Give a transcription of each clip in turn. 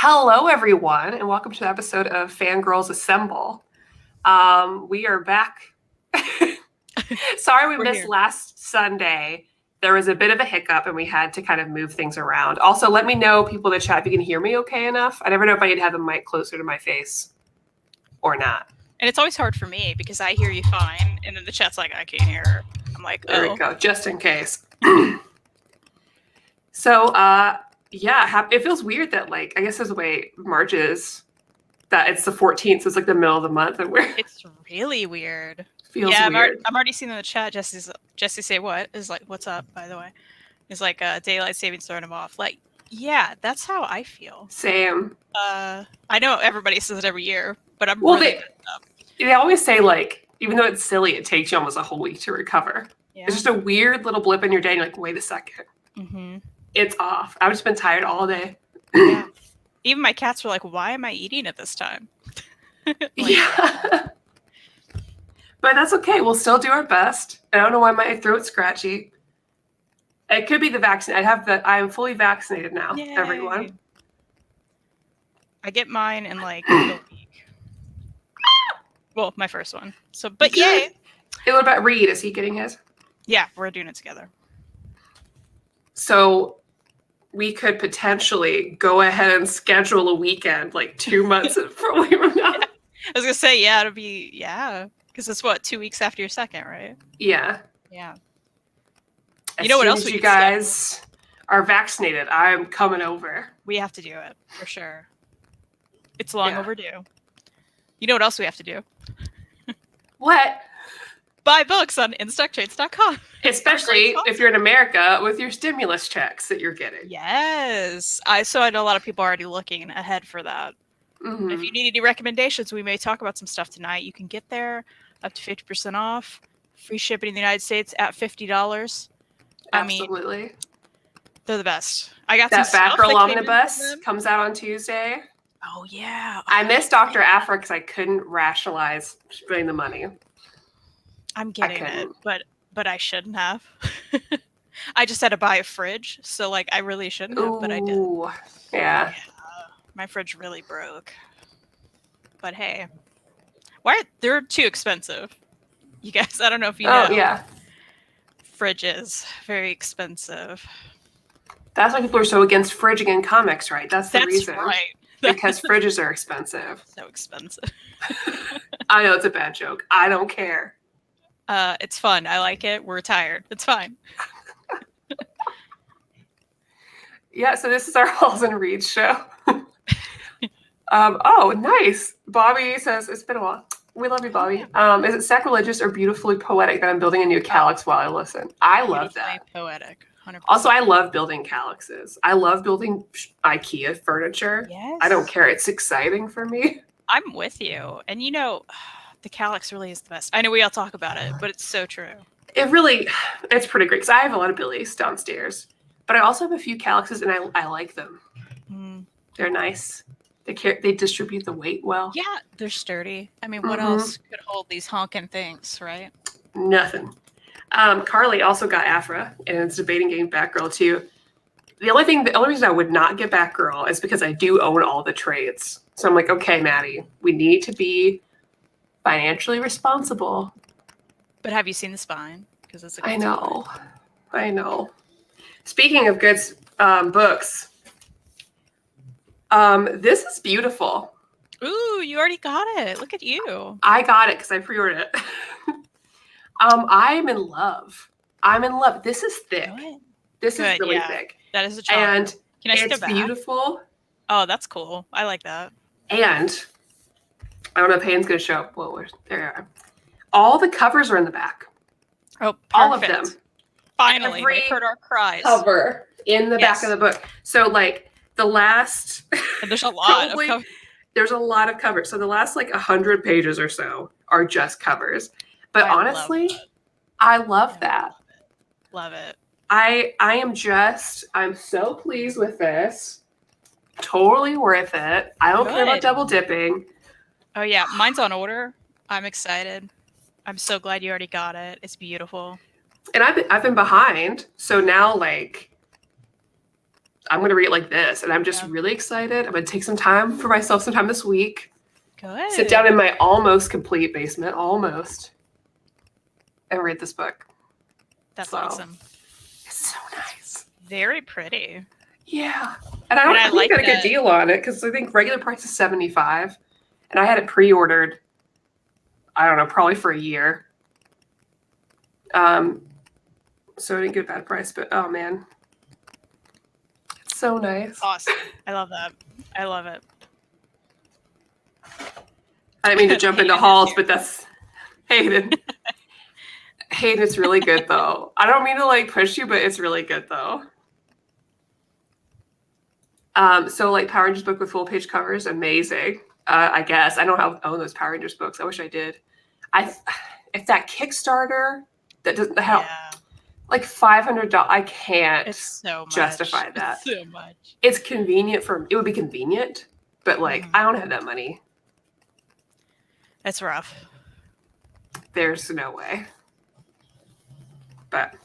Hello, everyone, and welcome to the episode of Fangirls Assemble. We are back. Sorry we missed last Sunday. There was a bit of a hiccup, and we had to kind of move things around. Also, let me know, people in the chat, if you can hear me okay enough. I never know if I need to have the mic closer to my face or not. And it's always hard for me because I hear you fine, and then the chat's like, I can't hear her. I'm like, oh. There we go, just in case. So, yeah, it feels weird that, like, I guess there's a way March is, that it's the 14th, so it's like the middle of the month, and It's really weird. Feels weird. I'm already seeing in the chat, Jesse say what? Is like, what's up, by the way? It's like daylight savings throwing him off. Like, yeah, that's how I feel. Same. I know everybody says it every year, but I'm really pissed up. They always say, like, even though it's silly, it takes you almost a whole week to recover. Yeah. It's just a weird little blip in your day, and you're like, wait a second. Mm-hmm. It's off. I've just been tired all day. Yeah. Even my cats were like, why am I eating at this time? Yeah. But that's okay. We'll still do our best. I don't know why my throat's scratchy. It could be the vaccine. I am fully vaccinated now, Yay. Everyone. I get mine in like a week. Well, my first one. So, but yay. Hey, what about Reed? Is he getting his? Yeah, we're doing it together. So we could potentially go ahead and schedule a weekend like 2 months from now. I was gonna say, it'll be because it's what, 2 weeks after your second, right? Yeah. Yeah. You know what else? You guys are vaccinated. I'm coming over. We have to do it for sure. It's long overdue. You know what else we have to do? What? Buy books on InStockTrades.com. Especially if you're in America with your stimulus checks that you're getting. Yes. I know a lot of people are already looking ahead for that. Mm-hmm. If you need any recommendations, we may talk about some stuff tonight. You can get there up to 50% off. Free shipping in the United States at $50. Absolutely. I mean, they're the best. I got that some Batgirl Omnibus comes out on Tuesday. Oh, yeah. I missed Dr. Afra because I couldn't rationalize spending the money. I'm getting it, but I shouldn't have. I just had to buy a fridge, so like I really shouldn't have, but I did. Yeah. My fridge really broke. But hey, they're too expensive? You guys, I don't know if you know. Oh yeah. Fridges, very expensive. That's why people are so against fridging in comics, right? That's the reason. That's right. Because fridges are expensive. So expensive. I know it's a bad joke. I don't care. It's fun. I like it. We're tired. It's fine. Yeah, so this is our Halls and Reads show. Oh, nice. Bobby says, it's been a while. We love you, Bobby. Is it sacrilegious or beautifully poetic that I'm building a new calyx while I listen? I love that. Poetic. 100%. Also, I love building calyxes. I love building IKEA furniture. Yes. I don't care. It's exciting for me. I'm with you. And the calyx really is the best. I know we all talk about it, but it's so true. It's pretty great because I have a lot of Billies downstairs, but I also have a few calyxes and I like them. Mm. They're nice. They distribute the weight well. Yeah, they're sturdy. I mean, what else could hold these honking things, right? Nothing. Carly also got Afra and it's debating getting Batgirl too. The only reason I would not get Batgirl is because I do own all the trades. So I'm like, okay, Maddie, we need to be financially responsible. But have you seen the spine? Because it's I know. Speaking of good books, this is beautiful. Ooh, you already got it. Look at you. I got it because I pre-ordered it. I'm in love. This is thick. Good. This is really thick. That is a chocolate. And can I step back? It's beautiful. Oh, that's cool. I like that. And I don't know if Hayden's going to show up. Well, there you are. All the covers are in the back. Oh, perfect. All of them. Finally, they heard our cries. Cover in the back of the book. So, like, the last... And there's a lot of covers. There's a lot of covers. So the last, 100 pages or so are just covers. But honestly, I love that. Love it. I'm so pleased with this. Totally worth it. I don't care about double dipping. Oh yeah, mine's on order. I'm excited. I'm so glad you already got it. It's beautiful. And I've been behind, so now I'm going to read it like this. And I'm just really excited. I'm going to take some time for myself sometime this week. Good. Sit down in my almost complete basement, and read this book. That's awesome. It's so nice. Very pretty. Yeah. And I think I got a good deal on it because I think regular price is $75. And I had it pre-ordered, I don't know, probably for a year. So I didn't get a bad price, but oh man. It's so nice. Awesome. I love that. I love it. I didn't mean to jump into hauls, but that's Hayden. Hayden, it's really good though. I don't mean to like push you, but it's really good though. So like Power Rangers book with full page covers, amazing. I guess I don't own those Power Rangers books. I wish I did. If that Kickstarter that doesn't help, like $500, I can't justify that. It's so much. It's convenient it would be convenient, but like I don't have that money. It's rough. There's no way. But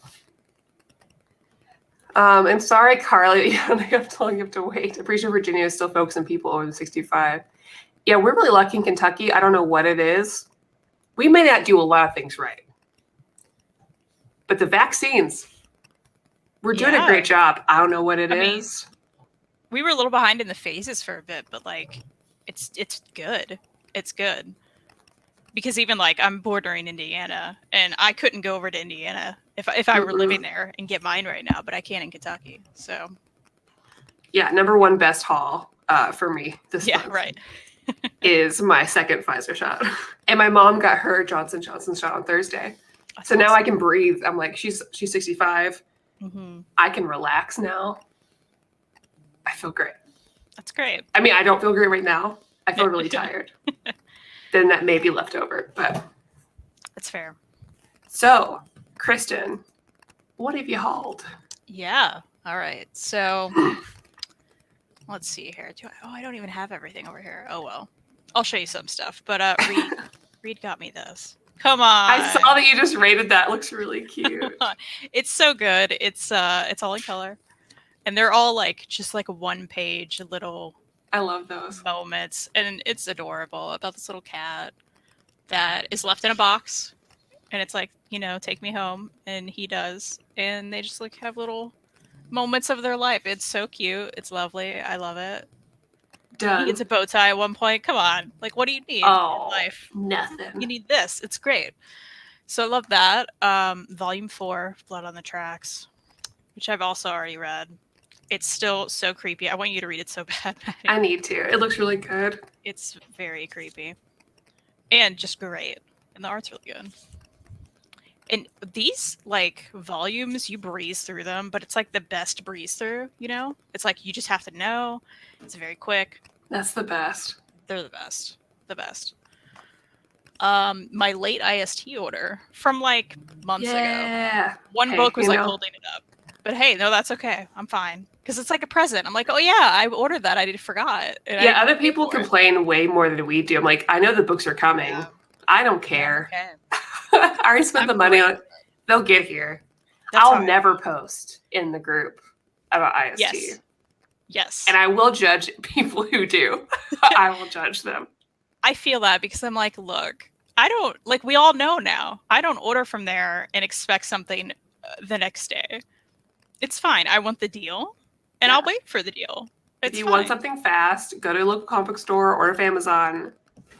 I'm sorry, Carly. I'm telling you have to wait. I'm pretty sure Virginia is still focusing people over 65. Yeah, we're really lucky in Kentucky. I don't know what it is. We may not do a lot of things right. But the vaccines, we're doing a great job. I don't know what it is. We were a little behind in the phases for a bit, but like it's good. It's good. Because even like I'm bordering Indiana and I couldn't go over to Indiana if I were living there and get mine right now, but I can in Kentucky. So yeah, number one best haul for me this month. Right. is my second Pfizer shot. And my mom got her Johnson & Johnson shot on Thursday. That's so now I can breathe. I'm like, she's 65. Mm-hmm. I can relax now. I feel great. That's great. I mean, I don't feel great right now. I feel really tired. Then that may be left over, but that's fair. So, Kristan, what have you hauled? Yeah. All right. So let's see here. I don't even have everything over here. Oh well. I'll show you some stuff. But Reed got me this. Come on. I saw that you just rated that. It looks really cute. It's so good. It's all in color. And they're all like just like a one-page little I love those moments, and it's adorable about this little cat that is left in a box, and it's like, take me home, and he does, and they just like have little moments of their life. It's so cute. It's lovely. I love it. Done. He gets a bow tie at one point. Come on, like what do you need in life? Nothing. You need this. It's great. So I love that. Volume 4, Blood on the Tracks, which I've also already read. It's still so creepy. I want you to read it so bad. I need to. It looks really good. It's very creepy. And just great. And the art's really good. And these, like, volumes, you breeze through them, but it's, like, the best breeze through, It's like, you just have to know. It's very quick. That's the best. They're the best. The best. My late IST order from, like, months ago. One book was, like, holding it up. But hey, no, that's okay. I'm fine. Because it's like a present. I'm like, oh yeah, I ordered that. I forgot. And other people complain way more than we do. I'm like, I know the books are coming. Yeah. I don't care. Okay. I already spent the money on it. They'll get here. I'll never post in the group about IST. Yes. And I will judge people who do. I will judge them. I feel that because I'm like, look, I don't, like, we all know now. I don't order from there and expect something the next day. It's fine. I want the deal, and I'll wait for the deal. If you want something fast, go to a local comic book store, order from Amazon,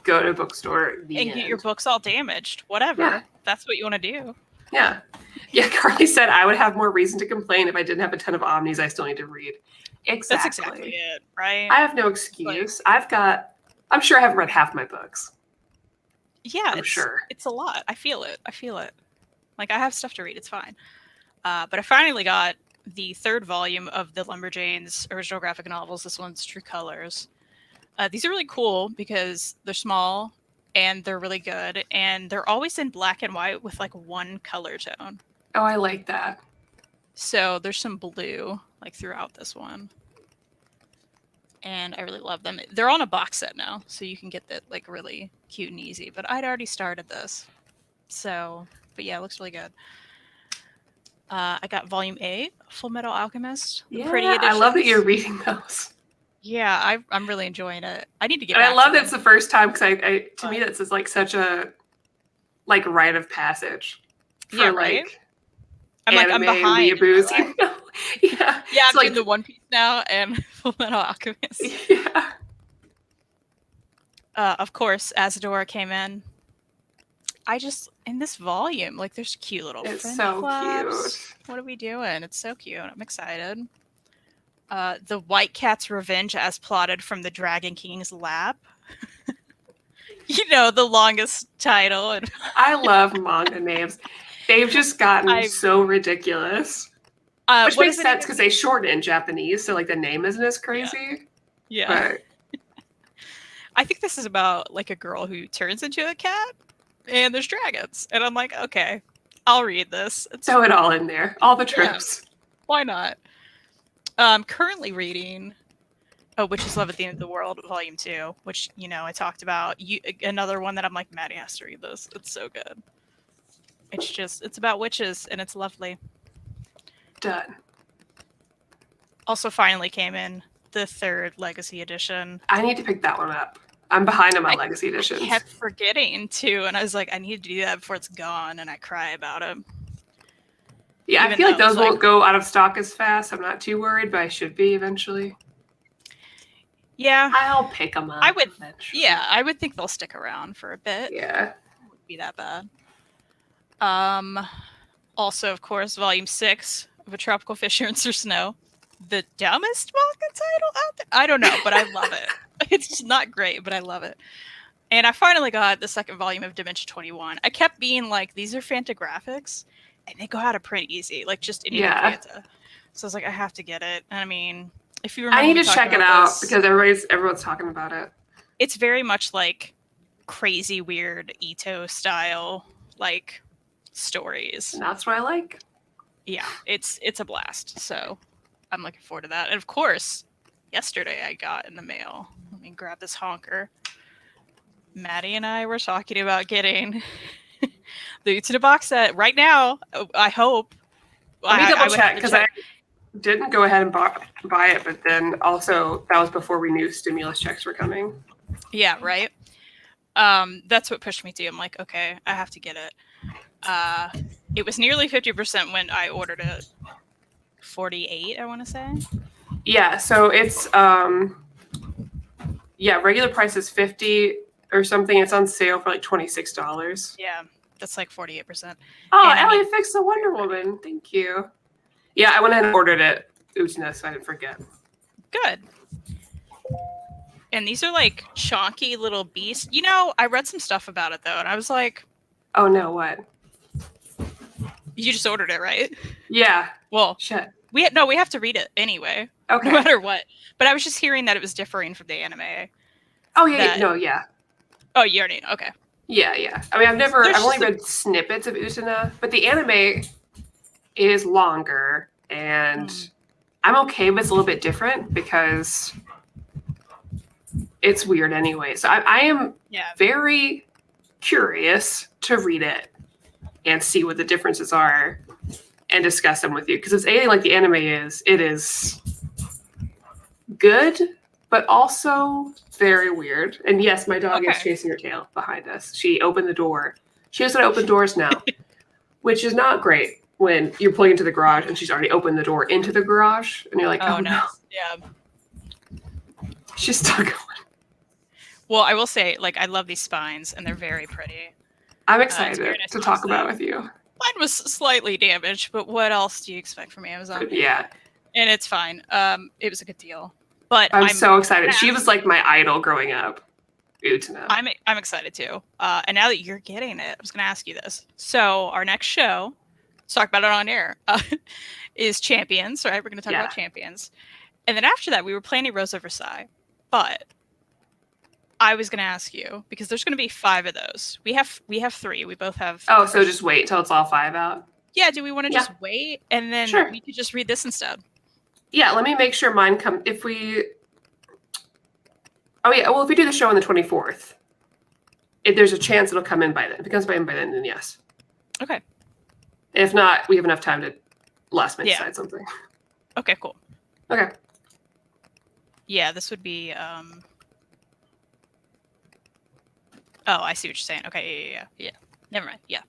go to a bookstore. And get your books all damaged. Whatever. Yeah. That's what you want to do. Yeah. Yeah, Carly said I would have more reason to complain if I didn't have a ton of omnis I still need to read. Exactly. That's exactly it, right? I have no excuse. I'm sure I haven't read half my books. Yeah, I'm sure. It's a lot. I feel it. Like, I have stuff to read. It's fine. But I finally got the third volume of the Lumberjanes original graphic novels. This one's True Colors. These are really cool because they're small and they're really good, and they're always in black and white with like one color tone. Oh, I like that. So there's some blue like throughout this one, and I really love them. They're on a box set now, so you can get that like really cute and easy. But I'd already started this, but yeah, it looks really good. I got Volume A, Full Metal Alchemist. Yeah, Pretty I love that editions. you're reading those. Yeah, I'm really enjoying it. I need to get And back I love to that it's them. the first time because to me that's just like such a like rite of passage for Yeah, right? like I'm anime behind in my weeaboos, life. you know? Yeah. Yeah, It's I'm like doing the One Piece now and Full Metal Alchemist. yeah. Of course, Azadora came in. In this volume, like there's cute little It's French so flaps. cute. What are we doing? It's so cute. I'm excited. The White Cat's Revenge as plotted from the Dragon King's lap. You know, the longest title. And I love manga names. They've just gotten so ridiculous. Which makes sense because they shorten it in Japanese, so like the name isn't as crazy. Yeah. But I think this is about like a girl who turns into a cat and there's dragons. And I'm like, okay, I'll read this. Throw it all in there. All the tropes. Yeah, why not? Currently reading Witch's Love at the End of the World, Volume 2, which, you know, I talked about. Another one that I'm like, Maddie has to read this. It's so good. It's about witches, and it's lovely. Done. Also finally came in the 3rd Legacy Edition. I need to pick that one up. I'm behind on my Legacy Editions. I kept forgetting to, and I was like, I need to do that before it's gone, and I cry about it. Yeah, I feel like those won't go out of stock as fast. I'm not too worried, but I should be eventually. Yeah. I'll pick them up. I would think they'll stick around for a bit. Yeah. It wouldn't be that bad. Also, of course, Volume 6 of A Tropical Fish Yearns for Snow. The dumbest manga title out there? I don't know, but I love it. It's just not great, but I love it. And I finally got the 2nd volume of Dimension 21. I kept being like, these are Fantagraphics, and they go out of print easy, like just any Fanta. So I was like, I have to get it. And I mean, if you remember, I need to check it out because everyone's talking about it. It's very much like crazy, weird Ito style, like stories. And that's what I like. Yeah, it's a blast. So I'm looking forward to that. And of course, yesterday I got in the mail. Let me grab this honker. Maddie and I were talking about getting the Utsuda box set right now. I hope. Let me double check because I didn't go ahead and buy it, but then also that was before we knew stimulus checks were coming. Yeah, right. That's what pushed me to. I'm like, okay, I have to get it. It was nearly 50% when I ordered it. 48, I want to say. Yeah, so it's regular price is $50 or something. It's on sale for like $26. Yeah, that's like 48%. Oh, Ellie fixed the Wonder Woman. Thank you. Yeah, I went ahead and ordered it. Utsuda, so I didn't forget. Good. And these are like chonky little beasts. You know, I read some stuff about it though, and I was like, oh no, what? You just ordered it, right? Yeah. Well, shit. We have to read it anyway. Okay. No matter what. But I was just hearing that it was differing from the anime. Oh yeah, yeah. Oh, you already know. Okay. Yeah. I mean, I've only read snippets of Utsuda, but the anime is longer, and I'm okay if it's a little bit different because it's weird anyway. So I am very curious to read it and see what the differences are and discuss them with you, because it's anything like the anime is. It is good, but also very weird. And yes, my dog is chasing her tail behind us. She opened the door. She doesn't open doors now, which is not great when you're pulling into the garage and she's already opened the door into the garage, and you're like, oh no. Yeah. She's still going. Well, I will say, like, I love these spines, and they're very pretty. I'm excited to talk about it with you. Mine was slightly damaged, but what else do you expect from Amazon? Yeah. And it's fine. It was a good deal. But I'm so excited. She was like my idol growing up. Utsuda. I'm excited too. And now that you're getting it, I was going to ask you this. So our next show, let's talk about it on air, is Champions, right? We're going to talk about Champions. And then after that, we were planning Rose of Versailles. But I was going to ask you, because there's going to be 5 of those. We have 3. We both have. Oh, so just wait until it's all 5 out? Yeah, do we want to just wait? And then we could just read this instead. Yeah, let me make sure mine come. If we do the show on the 24th, if there's a chance it'll come in by then. If it comes in by then yes. Okay. If not, we have enough time to last minute decide something. Okay, cool. Okay. Yeah, this would be. Oh, I see what you're saying. Okay, yeah. Never mind. Yeah,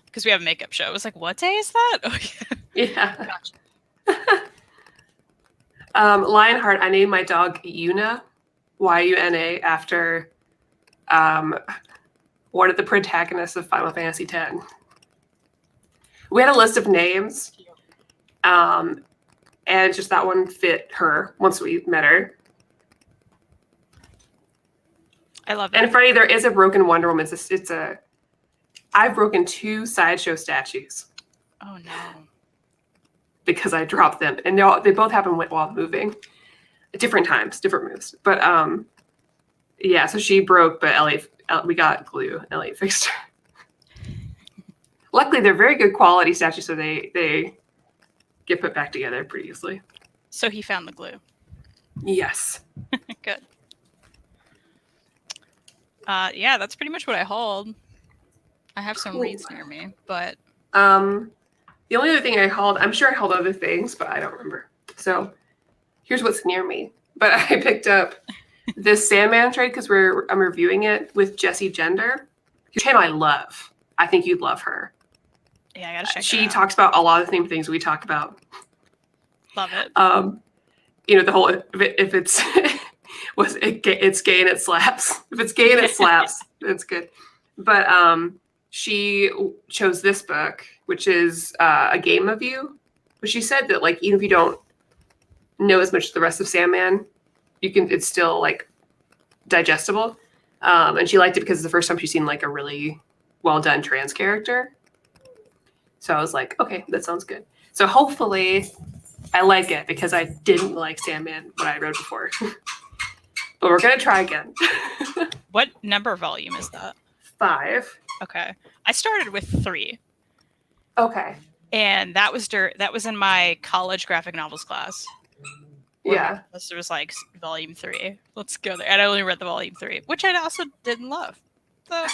because we have a makeup show. I was like, what day is that? Okay. Yeah. Gotcha. Lionheart, I named my dog Yuna, Yuna, after one of the protagonists of Final Fantasy X. We had a list of names, and just that one fit her once we met her. I love that. And Freddie, there is a broken Wonder Woman. I've broken 2 sideshow statues. Oh no. Because I dropped them, and they both happened while moving, at different times, different moves. But yeah, so she broke, but we got glue. Elliot fixed her. Luckily, they're very good quality statues, so they get put back together pretty easily. So he found the glue. Yes. Good. Yeah, that's pretty much what I hauled. I have some reads near me, but the only other thing I hauled, I'm sure I hauled other things, but I don't remember. So here's what's near me. But I picked up this Sandman trade because I'm reviewing it with Jessie Gender, whose channel I love. I think you'd love her. Yeah, I gotta check. She talks about a lot of the same things we talk about. Love it. The whole if it's it's gay and it slaps. If it's gay and it slaps, it's good. But she chose this book, which is a game of you. But she said that like even if you don't know as much as the rest of Sandman, it's still like digestible. And she liked it because it's the first time she's seen like a really well done trans character. So I was like, okay, that sounds good. So hopefully I like it because I didn't like Sandman when I read before. But we're gonna try again. What number volume is that? 5. Okay. I started with 3. Okay. And that was in my college graphic novels class. Yeah. There was like volume 3. Let's go there. And I only read the volume 3, which I also didn't love. So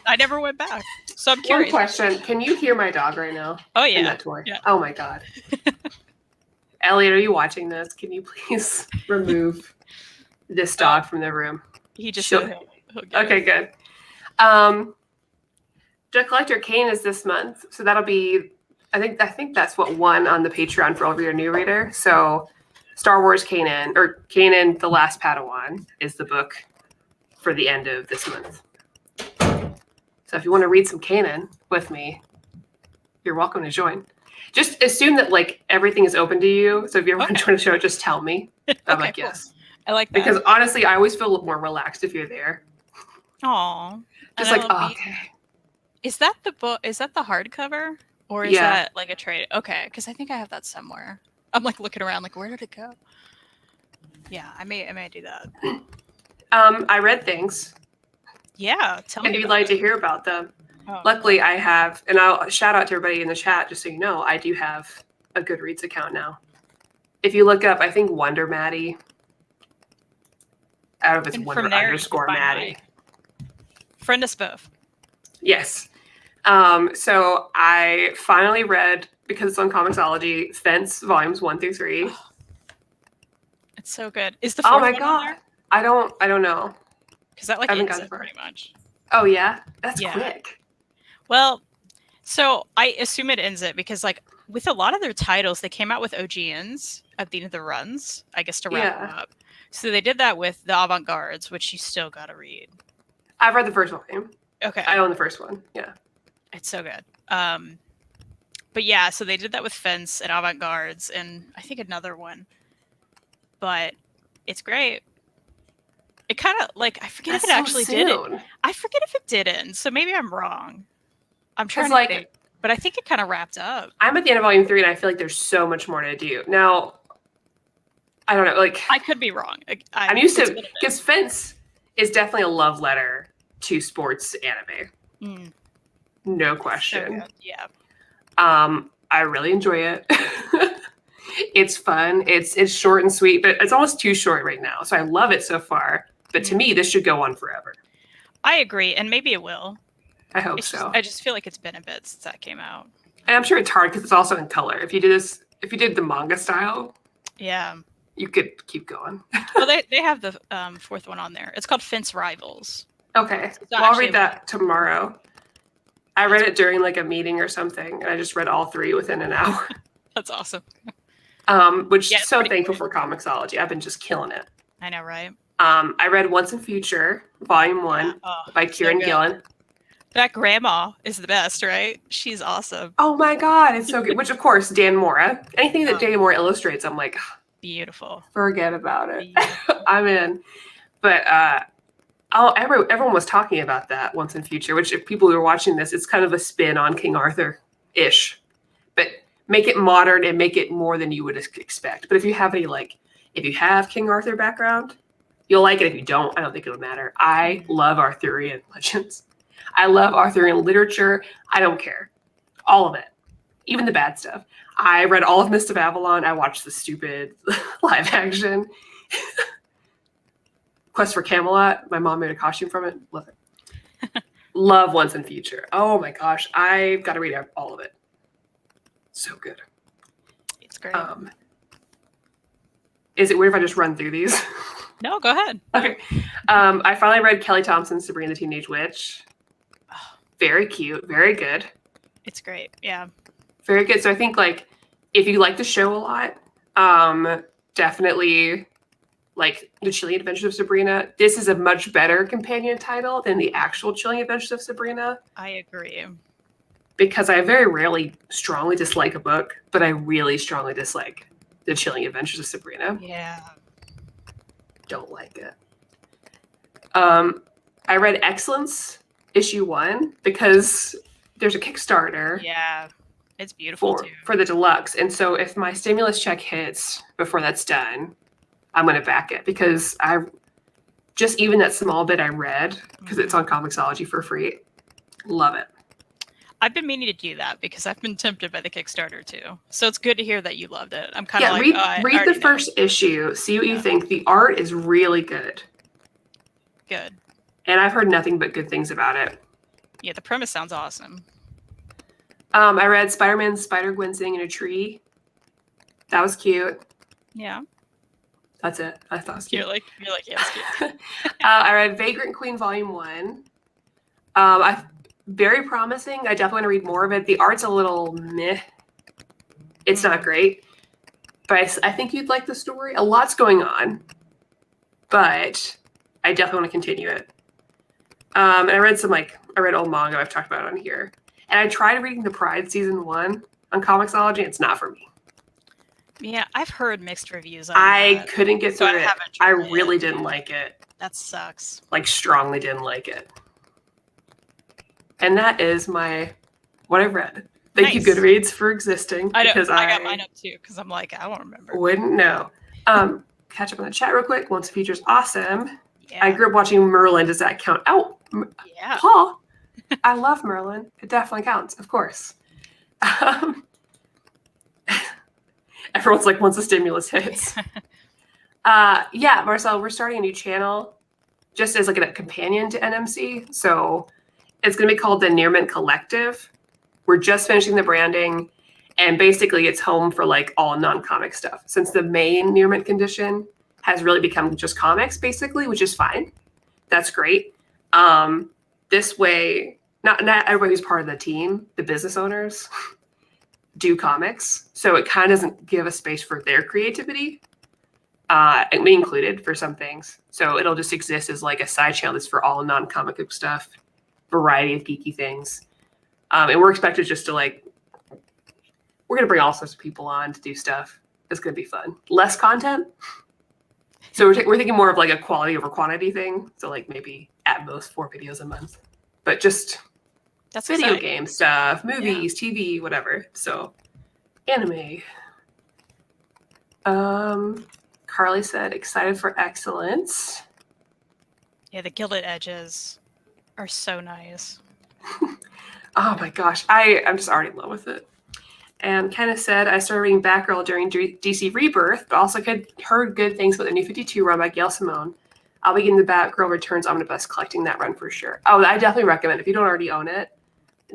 I never went back. So I'm curious. One question. Can you hear my dog right now? Oh, yeah. In that toy? Yeah. Oh, my God. Elliot, are you watching this? Can you please remove this dog from the room? He just he'll okay, good. The Collector Kane is this month. So that'll be, I think that's what won on the Patreon for Over Your New Reader. So Star Wars Kanan, or Kanan the Last Padawan, is the book for the end of this month. So if you want to read some Kanan with me, you're welcome to join. Just assume that like everything is open to you. So if you ever want to join a show, just tell me. I'm like, cool. yes. I like that. Because honestly, I always feel a little more relaxed if you're there. Aw. Just like, oh, okay. Is that the book? Is that the hardcover? Or is that like a trade? Okay, because I think I have that somewhere. I'm like looking around, like, where did it go? Yeah, I may do that. I read things. Yeah, tell me. If you'd like to hear about them. Oh. Luckily, I have, and I'll shout out to everybody in the chat, just so you know, I do have a Goodreads account now. If you look up, I think Wonder Maddie. I don't know if it's Wonder _ Maddie. Friend us both. Yes. So I finally read, because it's on Comixology, Fence volumes 1 through 3. Oh, it's so good. Is the 4th oh my one god! on there? I don't know. Because that like ends it pretty much. Oh yeah, that's quick. Well, so I assume it ends it because like with a lot of their titles, they came out with OGNs at the end of the runs, I guess, to wrap them up. So they did that with the Avant-Gardes, which you still got to read. I've read the first volume. Okay. I own the first one. Yeah. It's so good. But yeah, so they did that with Fence and Avant-Gardes and I think another one. But it's great. It kind of like, I forget if it actually did it. I forget if it didn't. So maybe I'm wrong. I'm trying to think. But I think it kind of wrapped up. I'm at the end of volume 3 and I feel like there's so much more to do. Now, I don't know. Like I could be wrong. I'm used to, because Fence is definitely a love letter to sports anime. No question. So yeah. I really enjoy it. It's fun. It's short and sweet, but it's almost too short right now. So I love it so far. But to me, this should go on forever. I agree, and maybe it will. I hope so. I just feel like it's been a bit since that came out. And I'm sure it's hard because it's also in color. If you do this if you did the manga style, yeah, you could keep going. well, they have the fourth one on there. It's called Fence Rivals. Okay, So well, I'll read that tomorrow. I read it during like a meeting or something, and I just read all 3 within an hour. That's awesome. Which so thankful for Comixology. I've been just killing it. I know, right? I read Once in Future, Volume 1 by Kieran Gillen. That grandma is the best, right? She's awesome. Oh my god, it's so good. Which, of course, Dan Mora. Anything that Dan Mora illustrates, I'm like, beautiful. Forget about it. I'm in. But everyone was talking about that Once in Future, which if people who are watching this, it's kind of a spin on King Arthur-ish. But make it modern and make it more than you would expect. But if you have if you have King Arthur background, you'll like it. If you don't, I don't think it'll matter. I love Arthurian legends. I love Arthurian literature. I don't care. All of it. Even the bad stuff. I read all of Mist of Avalon. I watched the stupid live action. Quest for Camelot. My mom made a costume from it. Love it. Love Once in Future. Oh my gosh. I've got to read all of it. So good. It's great. Is it weird if I just run through these? No, go ahead. Okay. I finally read Kelly Thompson's Sabrina the Teenage Witch. Very cute. Very good. It's great. Yeah. Very good. So I think if you like the show a lot, definitely like The Chilling Adventures of Sabrina. This is a much better companion title than the actual Chilling Adventures of Sabrina. I agree. Because I very rarely strongly dislike a book, but I really strongly dislike The Chilling Adventures of Sabrina. Yeah. Don't like it. I read Excellence issue 1 because there's a Kickstarter. Yeah. It's beautiful for the deluxe. And so if my stimulus check hits before that's done, I'm going to back it because even that small bit I read, because it's on Comixology for free, love it. I've been meaning to do that because I've been tempted by the Kickstarter too. So it's good to hear that you loved it. I'm kind of read the first issue, see what you think. The art is really good. Good. And I've heard nothing but good things about it. Yeah, the premise sounds awesome. I read Spider-Man Spider-Gwen sitting in a tree. That was cute. Yeah. That's it. I thought it was cute. You're like, yeah, it's cute. I read Vagrant Queen Volume 1. Very promising. I definitely want to read more of it. The art's a little meh. It's not great. But I think you'd like the story. A lot's going on. But I definitely want to continue it. And I read old manga I've talked about on here. And I tried reading The Pride Season 1 on Comixology. It's not for me. Yeah, I've heard mixed reviews on I couldn't get through it. I really it. didn't like it. That sucks. Strongly didn't like it. And that is what I've read. Thank you, Goodreads, for existing. I know. I got mine up too because I'm like, I won't remember. Wouldn't know. Catch up on the chat real quick. Once Future's awesome. Yeah. I grew up watching Merlin. Does that count? Oh, yeah. Paul. I love Merlin. It definitely counts, of course. Everyone's like, once the stimulus hits. Yeah, Marcel, we're starting a new channel just as a companion to NMC. So it's going to be called the Nearmint Collective. We're just finishing the branding, and basically it's home for all non-comic stuff. Since the main Nearmint condition has really become just comics, basically, which is fine. That's great. This way, not everybody who's part of the team, the business owners, do comics. So it kind of doesn't give a space for their creativity. And me included for some things. So it'll just exist as a side channel that's for all non-comic book stuff, variety of geeky things. And we're expected just to we're going to bring all sorts of people on to do stuff. It's going to be fun. Less content. So we're thinking more of a quality over quantity thing. So maybe at most 4 videos a month, but just that's video exciting. game stuff, movies, TV, whatever. So anime. Carly said, excited for Excellence. Yeah, the Gilded Edges are so nice. Oh my gosh. I'm just already in love with it. And Kenneth said, I started reading Batgirl during DC Rebirth, but also heard good things about the New 52 run by Gail Simone. I'll begin the Batgirl Returns Omnibus collecting that run for sure. Oh, I definitely recommend it. If you don't already own it,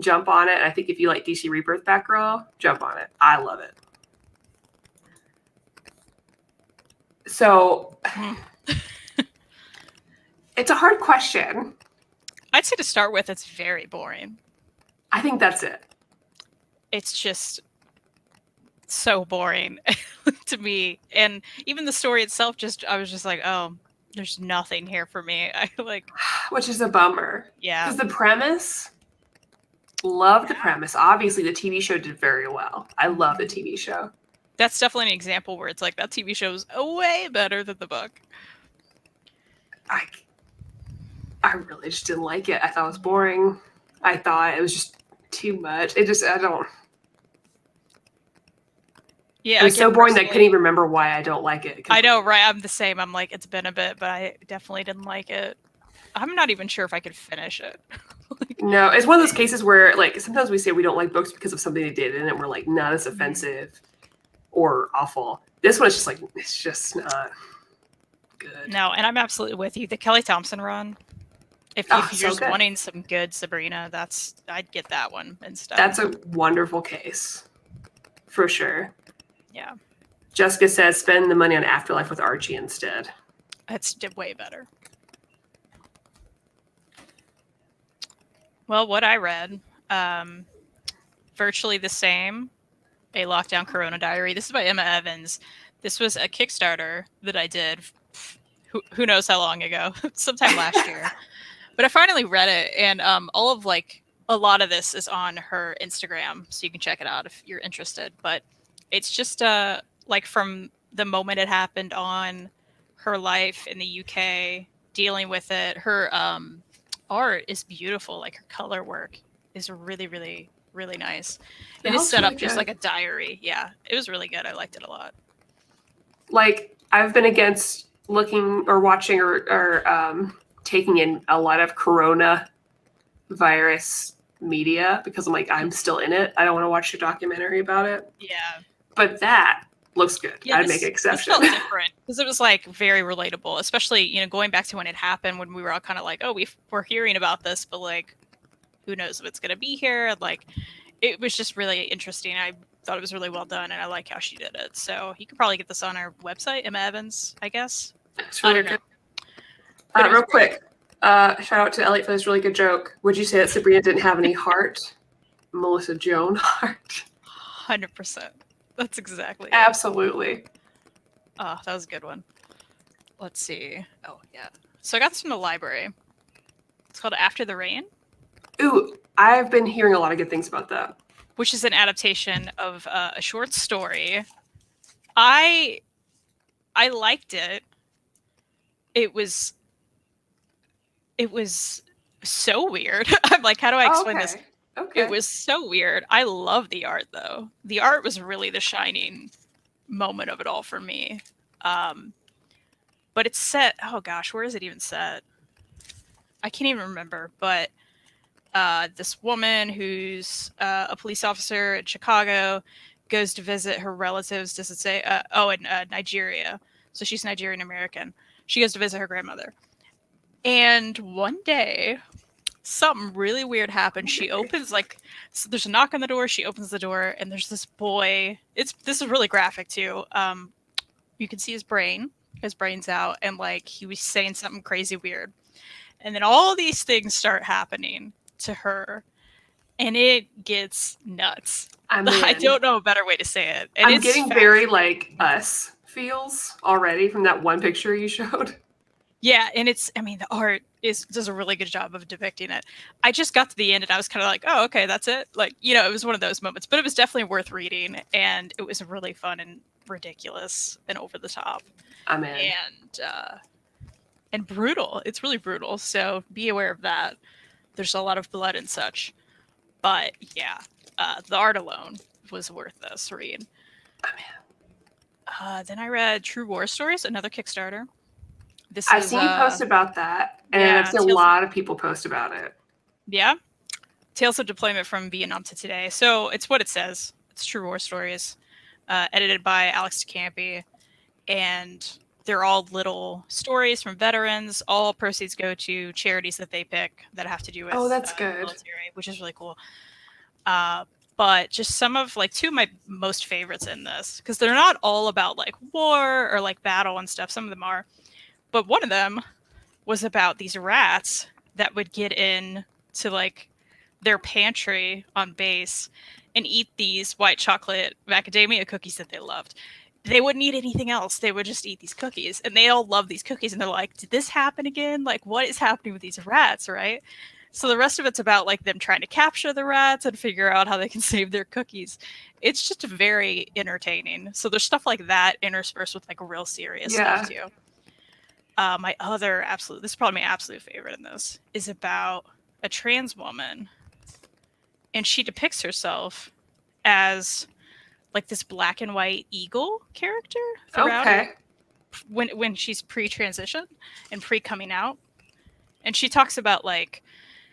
jump on it. And I think if you like DC Rebirth Batgirl, jump on it. I love it. So it's a hard question. I'd say to start with, it's very boring. I think that's it. It's just so boring to me. And even the story itself, I was just like, oh, there's nothing here for me. Which is a bummer. Yeah. Because the premise, love the premise. Obviously, the TV show did very well. I love the TV show. That's definitely an example where it's like that TV show is way better than the book. I really just didn't like it. I thought it was boring. I thought it was just too much. I don't. Yeah, it was so boring that I couldn't even remember why I don't like it. I know, right? I'm the same. I'm like, it's been a bit, but I definitely didn't like it. I'm not even sure if I could finish it. No, it's one of those cases where, like, sometimes we say we don't like books because of something they did in it, and we're like, no, that's offensive or awful. This one is just like, it's just not good. No, and I'm absolutely with you. The Kelly Thompson run. If you're just wanting some good Sabrina, I'd get that one instead. That's a wonderful case, for sure. Yeah. Jessica says, spend the money on Afterlife with Archie instead. That's way better. Well, what I read, virtually the same, A Lockdown Corona Diary. This is by Emma Evans. This was a Kickstarter that I did, who knows how long ago, sometime last year. But I finally read it, and all of a lot of this is on her Instagram, so you can check it out if you're interested. But it's just from the moment it happened on, her life in the UK, dealing with it. Her art is beautiful. Like, her color work is really, really, really nice. It is set up just like a diary. Yeah, it was really good. I liked it a lot. Like, I've been against looking or watching or taking in a lot of corona virus media because I'm like, I'm still in it. I don't want to watch a documentary about it. Yeah. But that looks good. Yeah, I'd make an exception. This felt different because it was very relatable, especially, going back to when it happened, when we were all kind of like, oh, we're hearing about this, but who knows if it's going to be here. It was just really interesting. I thought it was really well done, and I like how she did it. So you could probably get this on our website, Emma Evans, I guess. It's really good. Real quick, shout out to Elliot for this really good joke. Would you say that Sabrina didn't have any heart? Melissa Joan heart. 100%. That's exactly it. Absolutely. Oh, that was a good one. Let's see. Oh, yeah. So I got this from the library. It's called After the Rain. Ooh, I've been hearing a lot of good things about that. Which is an adaptation of a short story. I liked it. It was so weird. I'm like, how do I explain this? Okay. It was so weird. I love the art, though. The art was really the shining moment of it all for me. But it's set. Oh gosh, where is it even set? I can't even remember. But this woman who's a police officer in Chicago goes to visit her relatives. Does it say? In Nigeria. So she's Nigerian American. She goes to visit her grandmother. And one day, something really weird happens. She opens so there's a knock on the door. She opens the door, and there's this boy. This is really graphic too. You can see his brain. His brain's out, and he was saying something crazy weird. And then all these things start happening to her, and it gets nuts. I don't know a better way to say it. And I'm getting very Us feels already from that one picture you showed. Yeah, and the art does a really good job of depicting it. I just got to the end and I was kind of like, oh, okay, that's it. It was one of those moments, but it was definitely worth reading, and it was really fun and ridiculous and over the top. I'm in. And brutal. It's really brutal, so be aware of that. There's a lot of blood and such. But yeah, the art alone was worth this read. I'm in. Then I read True War Stories, another Kickstarter. I've seen you post about that, and I've seen a lot of people post about it. Yeah. Tales of Deployment from Vietnam to Today. So it's what it says. It's True War Stories, edited by Alex DeCampi, and they're all little stories from veterans. All proceeds go to charities that they pick that have to do with that's good. Military, which is really cool. But just some of like two of my most favorites in this, because they're not all about like war or like battle and stuff. Some of them are, but one of them was about these rats that would get in to like their pantry on base and eat these white chocolate macadamia cookies that they loved. They wouldn't eat anything else. They would just eat these cookies, and they all love these cookies. And they're like, "Did this happen again? Like, what is happening with these rats?" Right? So the rest of it's about like them trying to capture the rats and figure out how they can save their cookies. It's just very entertaining. So there's stuff like that interspersed with like real serious stuff too. This is probably my absolute favorite in this, is about a trans woman, and she depicts herself as like this black and white eagle character throughout it, when she's pre-transition and pre-coming out. And she talks about like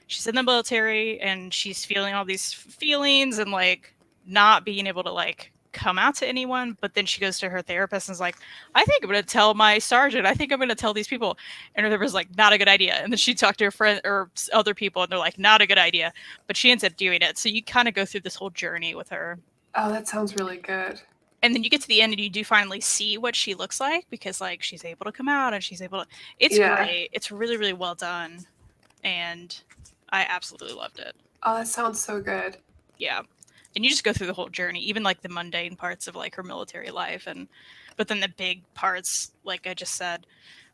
she's in the military and she's feeling all these feelings and like not being able to like come out to anyone. But then she goes to her therapist and is like, I think I'm going to tell my sergeant. I think I'm going to tell these people. And her therapist is like, not a good idea. And then she talked to her friend or other people and they're like, not a good idea. But she ends up doing it. So you kind of go through this whole journey with her. Oh, that sounds really good. And then you get to the end and you do finally see what she looks like, because like she's able to come out and she's able to, it's great. It's really, really well done. And I absolutely loved it. Oh, that sounds so good. Yeah. And you just go through the whole journey, even like the mundane parts of like her military life, but then the big parts, like I just said.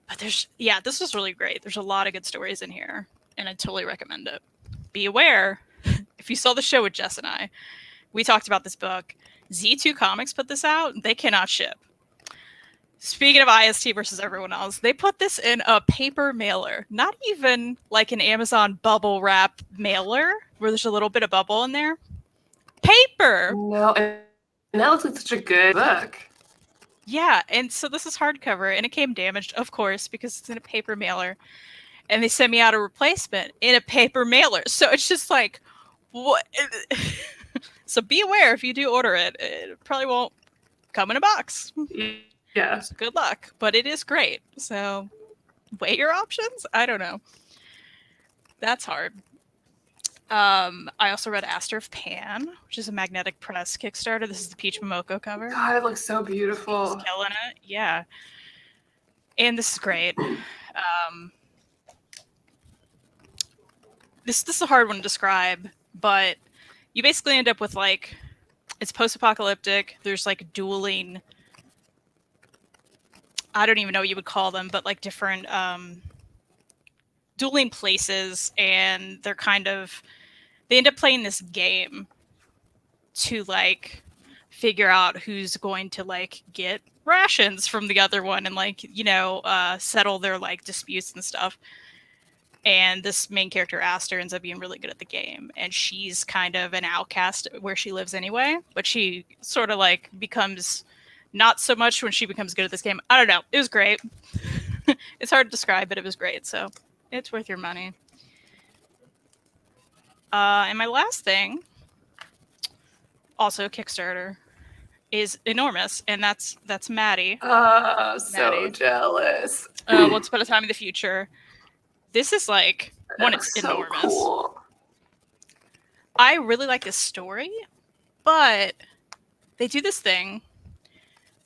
But this was really great. There's a lot of good stories in here, and I totally recommend it. Be aware, if you saw the show with Jess and I, we talked about this book. Z2 Comics put this out. They cannot ship. Speaking of IST versus everyone else, they put this in a paper mailer, not even like an Amazon bubble wrap mailer where there's a little bit of bubble in there. Paper. No, and that looks like such a good book. Yeah, and so this is hardcover, and it came damaged, of course, because it's in a paper mailer. And they sent me out a replacement in a paper mailer. So it's just like, what? So be aware if you do order it. It probably won't come in a box. Yeah. So good luck. But it is great. So weigh your options? I don't know. That's hard. I also read Aster of Pan, which is a Magnetic Press Kickstarter. This is the Peach Momoko cover. God, it looks so beautiful. She's killing it. Yeah. And this is great. This is a hard one to describe, but you basically end up with like, it's post-apocalyptic. There's like dueling, I don't even know what you would call them, but like different dueling places, and they're they end up playing this game to like figure out who's going to like get rations from the other one and like, settle their like disputes and stuff. And this main character, Aster, ends up being really good at the game. And she's kind of an outcast where she lives anyway. But she sort of like becomes not so much when she becomes good at this game. I don't know. It was great. It's hard to describe, but it was great. So it's worth your money. And my last thing, also a Kickstarter, is enormous. And that's Maddie. Oh, so jealous. Once Upon a Time in the Future. This is like, it's so enormous. Cool. I really like this story, but they do this thing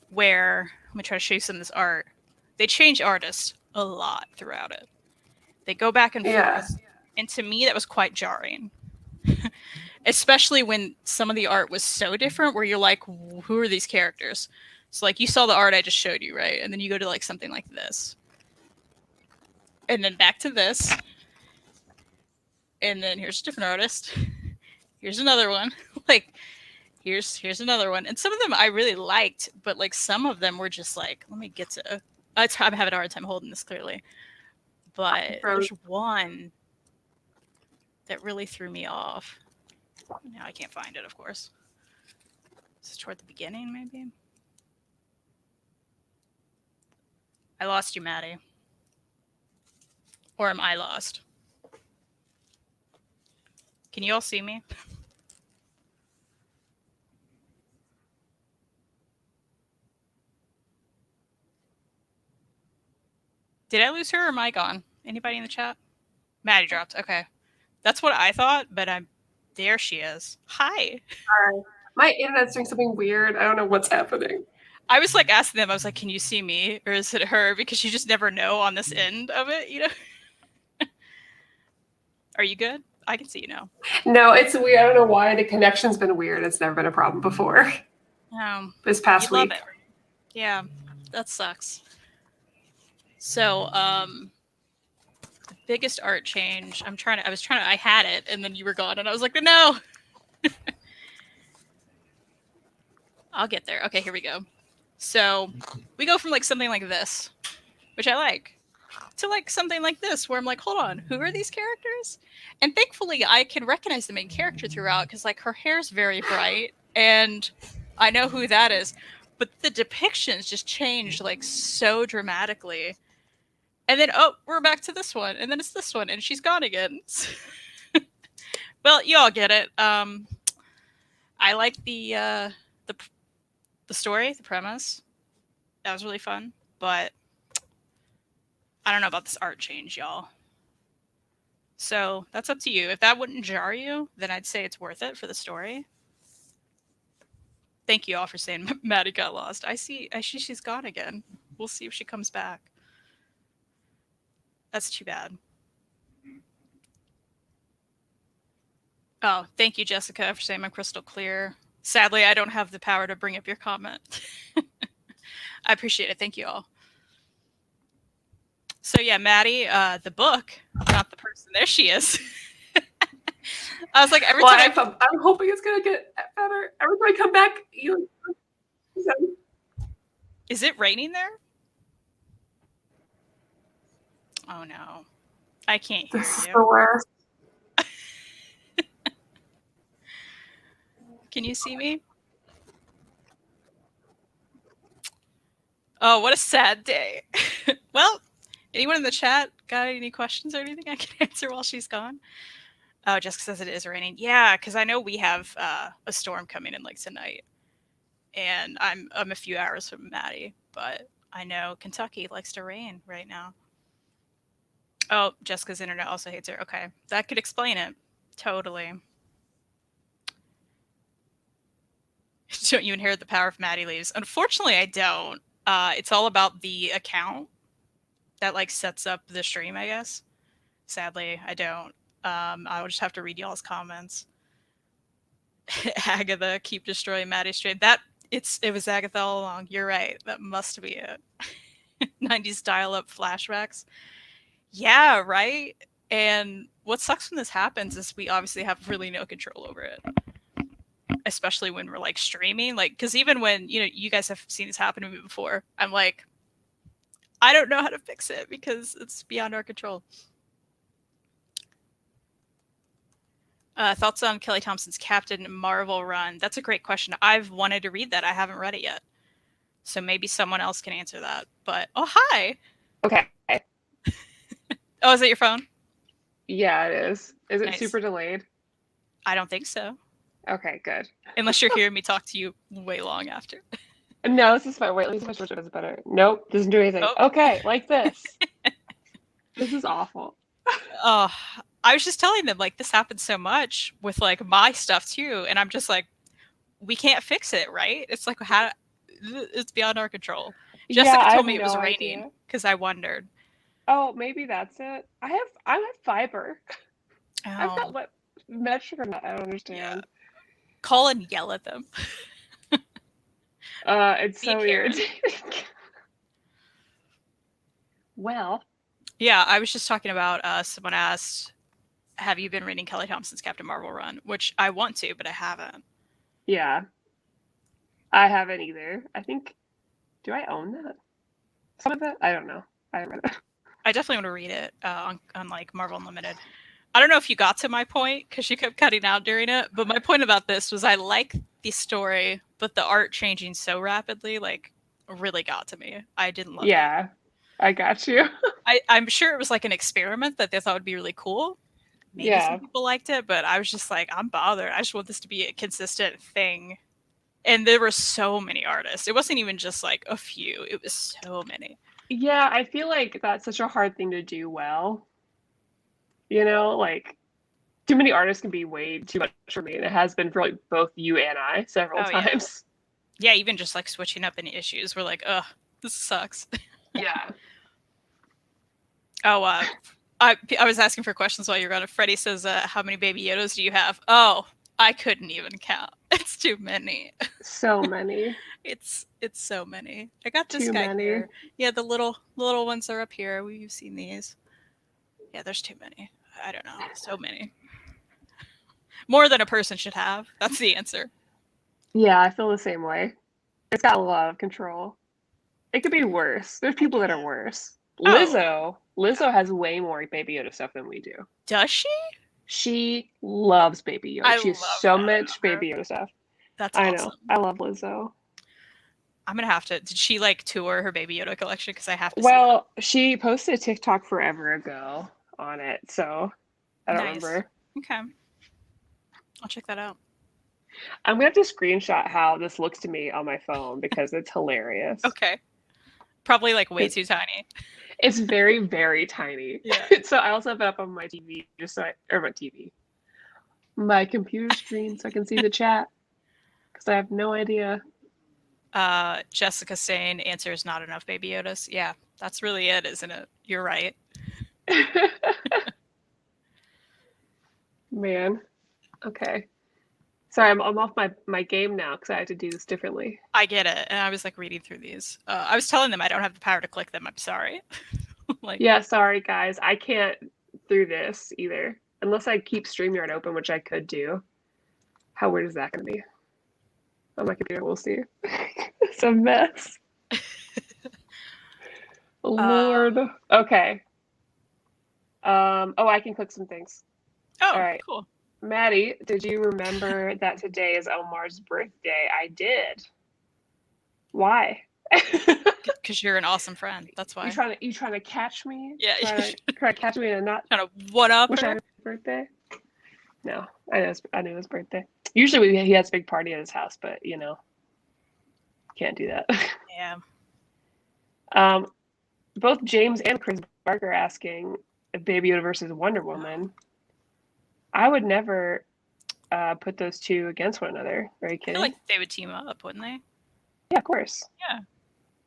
where, I'm going to try to show you some of this art. They change artists a lot throughout it. They go back and forth. And to me, that was quite jarring. Especially when some of the art was so different where you're like, who are these characters? So like you saw the art I just showed you, right? And then you go to like something like this. And then back to this. And then here's a different artist. Here's another one. Like, here's another one. And some of them I really liked, but like some of them were just like, let me get to... I'm having a hard time holding this clearly. But there's one that really threw me off. Now I can't find it, of course. This is toward the beginning, maybe? I lost you, Maddie. Or am I lost? Can you all see me? Did I lose her or am I gone? Anybody in the chat? Maddie dropped. Okay. That's what I thought, but There she is. Hi. Sorry. My internet's doing something weird. I don't know what's happening. I was like asking them, I was like, can you see me? Or is it her? Because you just never know on this end of it, you know? Are you good? I can see you now. No, it's weird. I don't know why. The connection's been weird. It's never been a problem before. This past week. Love it. Yeah, that sucks. So, the biggest art change, I had it, and then you were gone, and I was like, no! I'll get there. Okay, here we go. So, we go from, like, something like this, which I like, to, like, something like this, where I'm like, hold on, who are these characters? And thankfully, I can recognize the main character throughout, because, like, her hair's very bright, and I know who that is. But the depictions just changed, like, so dramatically. And then, oh, we're back to this one, and then it's this one, and she's gone again. Well, you all get it. I like the story, the premise. That was really fun, but I don't know about this art change, y'all. So that's up to you. If that wouldn't jar you, then I'd say it's worth it for the story. Thank you all for saying Maddie got lost. I see she's gone again. We'll see if she comes back. That's too bad. Oh, thank you, Jessica, for saying I'm crystal clear. Sadly, I don't have the power to bring up your comment. I appreciate it. Thank you all. So yeah, Maddie, the book, not the person. There she is. I was like, every time I'm hoping it's gonna get better. Every time I come back, Is it raining there? Oh no, I can't hear this you. is the worst. Can you see me? Oh, what a sad day. Well, anyone in the chat got any questions or anything I can answer while she's gone? Oh, Jessica says it is raining. Yeah, because I know we have a storm coming in like tonight. And I'm a few hours from Maddie, but I know Kentucky likes to rain right now. Oh, Jessica's internet also hates her. Okay, that could explain it. Totally. Don't you inherit the power if Maddie leaves? Unfortunately, I don't. It's all about the account that like sets up the stream, I guess. Sadly, I don't. I will just have to read y'all's comments. Agatha, keep destroying Maddie's stream. It was Agatha all along. You're right. That must be it. 90s dial-up flashbacks. Yeah, right? And what sucks when this happens is we obviously have really no control over it. Especially when we're like streaming. Like, because even when, you guys have seen this happen to me before, I'm like, I don't know how to fix it because it's beyond our control. Thoughts on Kelly Thompson's Captain Marvel run? That's a great question. I've wanted to read that. I haven't read it yet. So maybe someone else can answer that. But, oh, hi. Okay. Oh, is it your phone? Yeah, it is. Is it Nice. super delayed? I don't think so. Okay, good. Unless you're hearing me talk to you way long after. No, this is fine. Wait, let me see if my switch is better. Nope, doesn't do anything. Oh. Okay, like this. This is awful. Oh, I was just telling them, like, this happens so much with, like, my stuff, too. And I'm just like, we can't fix it, right? It's like, it's beyond our control. Jessica told me it was raining because I wondered. Oh, maybe that's it. I have fiber. Oh. I've got what metric or not? I don't understand. Yeah. Call and yell at them. It's so irritating. Well. Yeah, I was just talking about someone asked, have you been reading Kelly Thompson's Captain Marvel run? Which I want to, but I haven't. Yeah. I haven't either. I think, do I own that? Some of it? I don't know. I haven't read it. I definitely want to read it on like Marvel Unlimited. I don't know if you got to my point because you kept cutting out during it, but my point about this was I like the story, but the art changing so rapidly, like, really got to me. I didn't love it. Yeah, I got you. I'm sure it was like an experiment that they thought would be really cool. Maybe some people liked it, but I was just like, I'm bothered. I just want this to be a consistent thing. And there were so many artists. It wasn't even just like a few. It was so many. Yeah, I feel like that's such a hard thing to do well. You know, like, Too many artists can be way too much for me, and it has been for like both you and I several times. Yeah, even just like switching up any issues, we're like, ugh, this sucks. Yeah. Oh, I was asking for questions while you were gone. Freddie says, how many Baby Yodas do you have? Oh, I couldn't even count. It's too many. So many. It's so many. I got this too guy many. here. Yeah, the little ones are up here. We've seen these. Yeah, there's too many. I don't know. So many. More than a person should have. That's the answer. Yeah, I feel the same way. It's got a lot of control. It could be worse. There's people that are worse. Lizzo has way more Baby Yoda stuff than we do. Does she? She loves Baby Yoda. She has so much Baby Yoda stuff. That's awesome. I know. I love Lizzo. I'm gonna have to. Did she like tour her Baby Yoda collection? Because I have to. Well, she posted a TikTok forever ago on it, so I don't remember. Okay, I'll check that out. I'm gonna have to screenshot how this looks to me on my phone because it's hilarious. Okay. Probably like way too tiny. It's very, very tiny. Yeah. So I also have it up on my TV, my computer screen, so I can see the chat because I have no idea. Jessica saying answer is not enough Baby Yodas. Yeah, that's really it, isn't it? You're right. Man. Okay. Sorry, I'm off my game now because I had to do this differently. I get it. And I was like reading through these. I was telling them I don't have the power to click them. I'm sorry. Yeah, sorry guys. I can't through this either. Unless I keep StreamYard open, which I could do. How weird is that going to be? On my computer, we'll see. It's a mess. Lord. Okay. I can click some things. Oh, all right. Cool. Maddie, did you remember that today is Omar's birthday? I did. Why? Because you're an awesome friend. That's why. You trying to catch me? Yeah. Trying to catch me and not trying to one up her happy birthday? No, I knew his birthday. Usually he has a big party at his house, but can't do that. Yeah. Both James and Chris Barker asking if Baby Yoda versus Wonder Woman. I would never put those two against one another. Are you kidding? I feel like they would team up, wouldn't they? Yeah, of course. Yeah.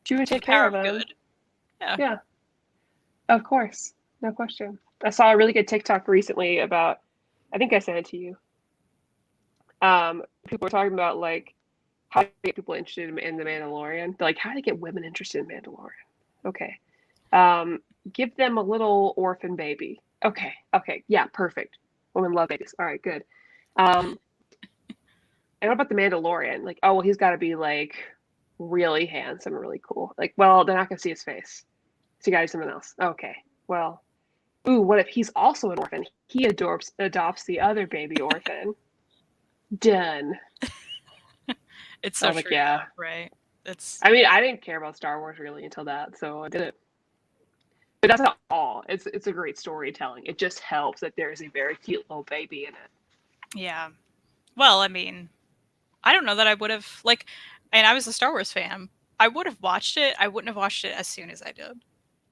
She would take care of them. Good. Yeah. Of course. No question. I saw a really good TikTok recently about, I think I sent it to you. People were talking about like how to get people interested in The Mandalorian. They're like, how to get women interested in Mandalorian? Okay. Give them a little orphan baby. Okay. Yeah, perfect. Women love babies. All right, good. And what about The Mandalorian? Like, oh, well, he's got to be like really handsome and really cool. Like, well, they're not going to see his face. So you got to do something else. Okay. Well, what if he's also an orphan? He adopts the other baby orphan. Done. It's so true. Like, yeah. Right. I mean, I didn't care about Star Wars really until that, so I did it. But that's not all. It's a great storytelling. It just helps that there's a very cute little baby in it. Yeah. Well, I mean, I don't know that I would have and I was a Star Wars fan. I would have watched it. I wouldn't have watched it as soon as I did.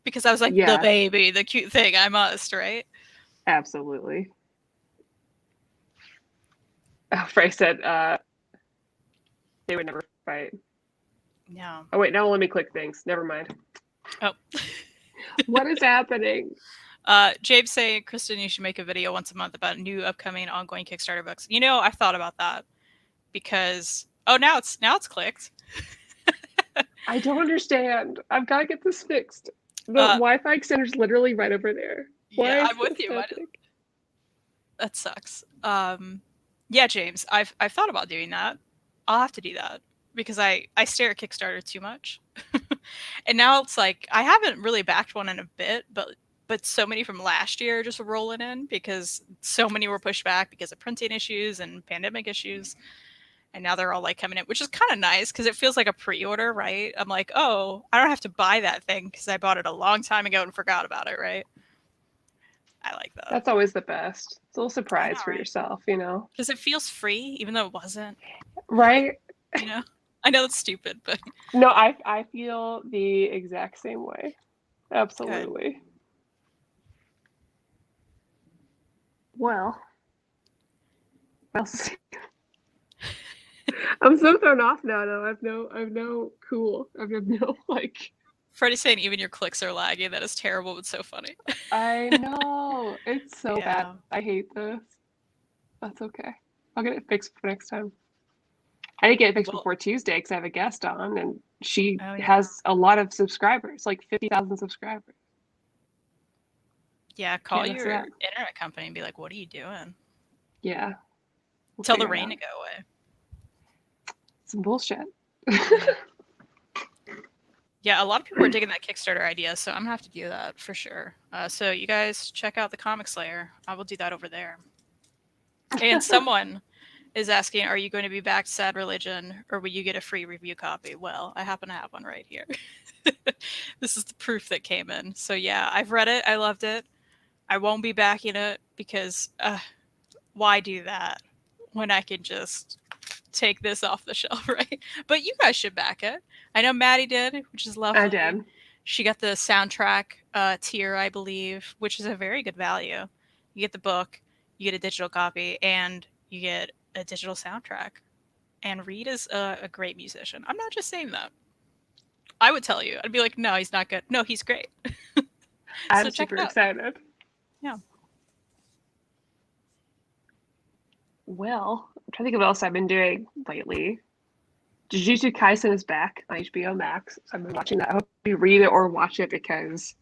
Because I was like, the baby, the cute thing, I must, right? Absolutely. Frey said they would never fight. No. Oh, wait, now let me click things. Never mind. Oh. What is happening? Jabe's saying, Kristan, you should make a video once a month about new upcoming ongoing Kickstarter books. I've thought about that because now it's clicked. I don't understand. I've got to get this fixed. The Wi-Fi extender's literally right over there. Yeah, I'm with you. That sucks. Yeah, James, I've thought about doing that. I'll have to do that because I stare at Kickstarter too much. And now it's like I haven't really backed one in a bit, but so many from last year just rolling in because so many were pushed back because of printing issues and pandemic issues. And now they're all like coming in, which is kind of nice because it feels like a pre-order, right? I'm like, oh, I don't have to buy that thing because I bought it a long time ago and forgot about it, right? I like that. That's always the best. It's a little surprise for yourself, Because it feels free, even though it wasn't. Right? I know it's stupid, but no, I feel the exact same way. Absolutely. Good. Well, else? I'm so thrown off now. Though I've no cool. I've no like. Freddie's saying even your clicks are lagging. That is terrible, but so funny. I know. It's so Yeah. bad. I hate this. That's okay. I'll get it fixed for next time. I didn't get it fixed before Tuesday because I have a guest on, and she has a lot of subscribers, like 50,000 subscribers. Yeah, call your internet company and be like, "What are you doing?" Yeah. Tell the rain to go away. Some bullshit. Yeah, a lot of people are digging that Kickstarter idea, so I'm gonna have to do that for sure. So you guys check out the Comic Slayer. I will do that over there. And someone is asking, are you going to be back to Sad Religion, or will you get a free review copy? Well, I happen to have one right here. This is the proof that came in. So yeah, I've read it. I loved it. I won't be backing it because why do that when I can just take this off the shelf, right? But you guys should back it. I know Maddie did, which is lovely. I did. She got the soundtrack tier, I believe, which is a very good value. You get the book, you get a digital copy, and you get a digital soundtrack. And Reed is a great musician. I'm not just saying that. I would tell you. I'd be like, no, he's not good. No, he's great. I'm super excited. Yeah. Well, I'm trying to think of what else I've been doing lately. Jujutsu Kaisen is back on HBO Max, so I've been watching that. I hope you read it or watch it because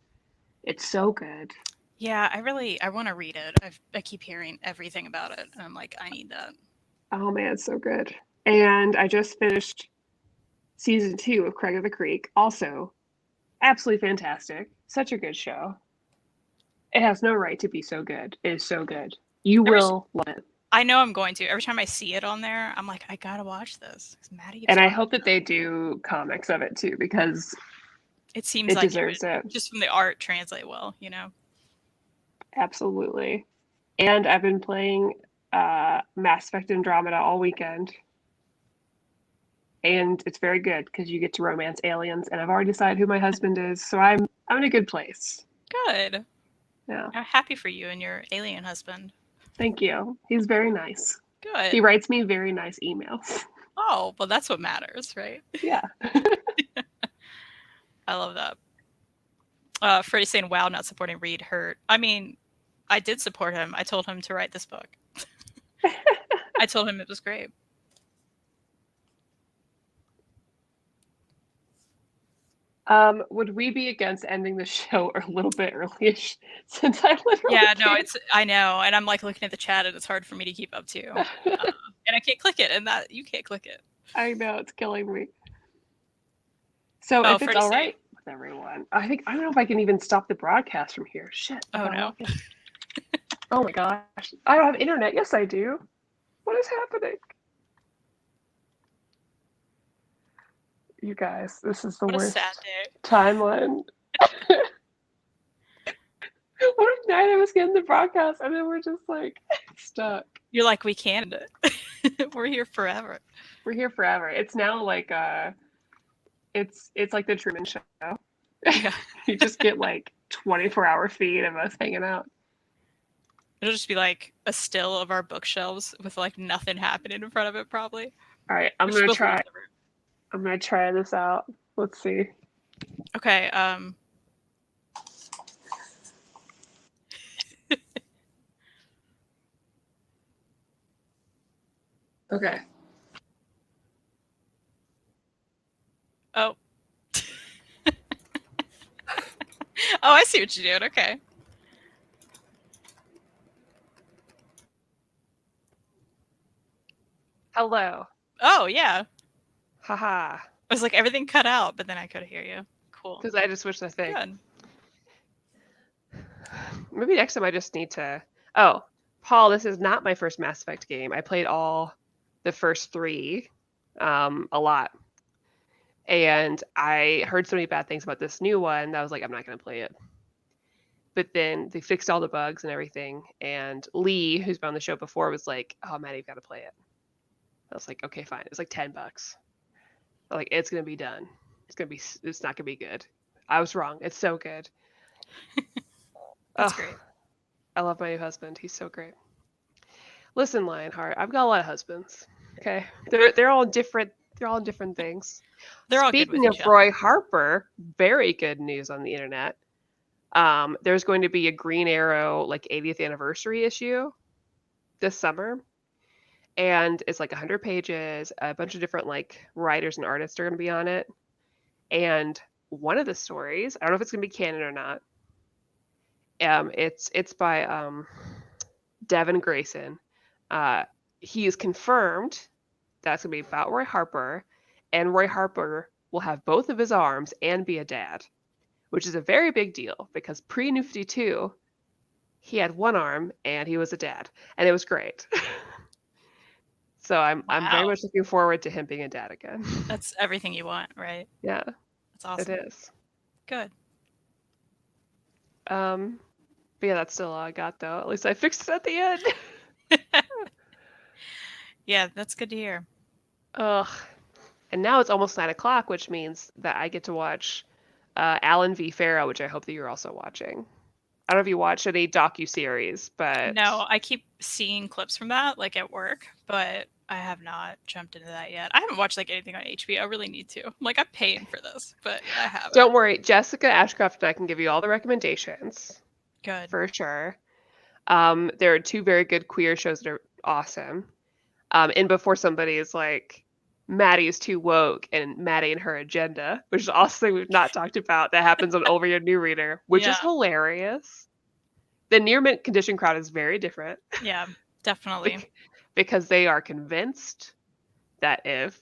it's so good. Yeah, I want to read it. I keep hearing everything about it, and I'm like, I need that. Oh man, it's so good. And I just finished season 2 of Craig of the Creek. Also, absolutely fantastic. Such a good show. It has no right to be so good. It is so good. You will love it. I know I'm going to. Every time I see it on there, I'm like, I gotta watch this. Maddie and I hope that they do comics of it too, because it seems it like deserves it. Just from the art, translate well, you know? Absolutely. And I've been playing Mass Effect Andromeda all weekend. And it's very good because you get to romance aliens, and I've already decided who my husband is, so I'm in a good place. Good. Yeah. I'm happy for you and your alien husband. Thank you. He's very nice. Good. He writes me very nice emails. Oh, well, that's what matters, right? Yeah. I love that. Freddie saying, wow, not supporting Reed hurt. I mean, I did support him. I told him to write this book. I told him it was great. Would we be against ending the show a little bit early-ish, since I literally I know, and I'm like looking at the chat and it's hard for me to keep up too. And I can't click it, and that you can't click it. I know, it's killing me. So if it's all right with everyone, I don't know if I can even stop the broadcast from here. Shit. Oh no. Oh my gosh. I don't have internet. Yes, I do. What is happening? You guys, this is the worst timeline. What if neither of us get in the broadcast and then we're just like stuck? You're like, we can't. We're here forever. We're here forever. It's now like it's like the Truman Show. Yeah. You just get like 24-hour feed of us hanging out. It'll just be like a still of our bookshelves with like nothing happening in front of it, probably. All right, I'm gonna try this out. Let's see. Okay. Okay. Oh. Oh, I see what you're doing. Okay. Hello. Oh, yeah. Haha. I was like, everything cut out, but then I could hear you. Cool. Because I just switched the thing. Good. Maybe next time I just need to... Oh, Paul, this is not my first Mass Effect game. I played all the first 3 a lot. And I heard so many bad things about this new one that I was like, I'm not going to play it. But then they fixed all the bugs and everything. And Lee, who's been on the show before, was like, oh, Maddie, you've got to play it. I was like, okay, fine. It was like $10. I'm like, it's going to be done. It's not going to be good. I was wrong. It's so good. That's great. I love my new husband. He's so great. Listen, Lionheart, I've got a lot of husbands. Okay, they're all different. They're all different things. They're all good with Speaking of each other. Roy Harper, very good news on the internet. There's going to be a Green Arrow like 80th anniversary issue this summer, and it's like 100 pages. A bunch of different like writers and artists are going to be on it, and one of the stories, I don't know if it's going to be canon or not. It's by Devin Grayson. He is confirmed that's going to be about Roy Harper, and Roy Harper will have both of his arms and be a dad, which is a very big deal because pre-New 52, he had one arm and he was a dad, and it was great. So I'm very much looking forward to him being a dad again. That's everything you want, right? Yeah. That's awesome. It is. Good. But yeah, that's still all I got though. At least I fixed it at the end. Yeah, that's good to hear. Ugh. And now it's almost 9 o'clock, which means that I get to watch Alan v. Farrow, which I hope that you're also watching. I don't know if you watch any docuseries, but... No, I keep seeing clips from that, like at work, but I have not jumped into that yet. I haven't watched like anything on HBO. I really need to. Like, I'm paying for this, but I haven't. Don't worry. Jessica Ashcroft and I can give you all the recommendations. Good. For sure. There are 2 very good queer shows that are awesome. And before somebody is like, Maddie is too woke, and Maddie and her agenda, which is also something we've not talked about, that happens on Over Your New Reader, which is hilarious. The near mint condition crowd is very different. Yeah, definitely. Because they are convinced that if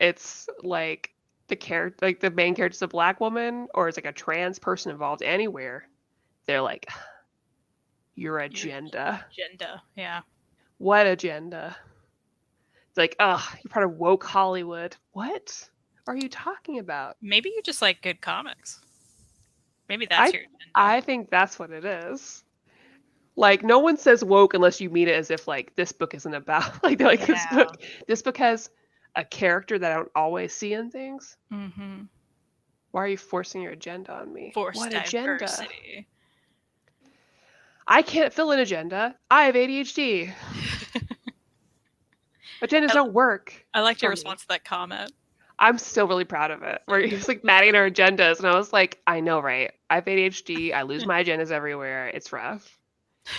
it's like the main character is a Black woman or it's like a trans person involved anywhere, they're like, your agenda. Yeah. What agenda? It's like, you're part of woke Hollywood. What are you talking about? Maybe you just like good comics. Maybe that's your agenda. I think that's what it is. Like, no one says woke unless you mean it as if like this book isn't about like this book has a character that I don't always see in things. Mm-hmm. Why are you forcing your agenda on me? What agenda? Diversity. I can't fill an agenda. I have ADHD. Agendas don't work. I liked your response to that comment. I'm still really proud of it. Where he's like Maddie and her agendas, and I was like, I know, right? I have ADHD. I lose my agendas everywhere. It's rough.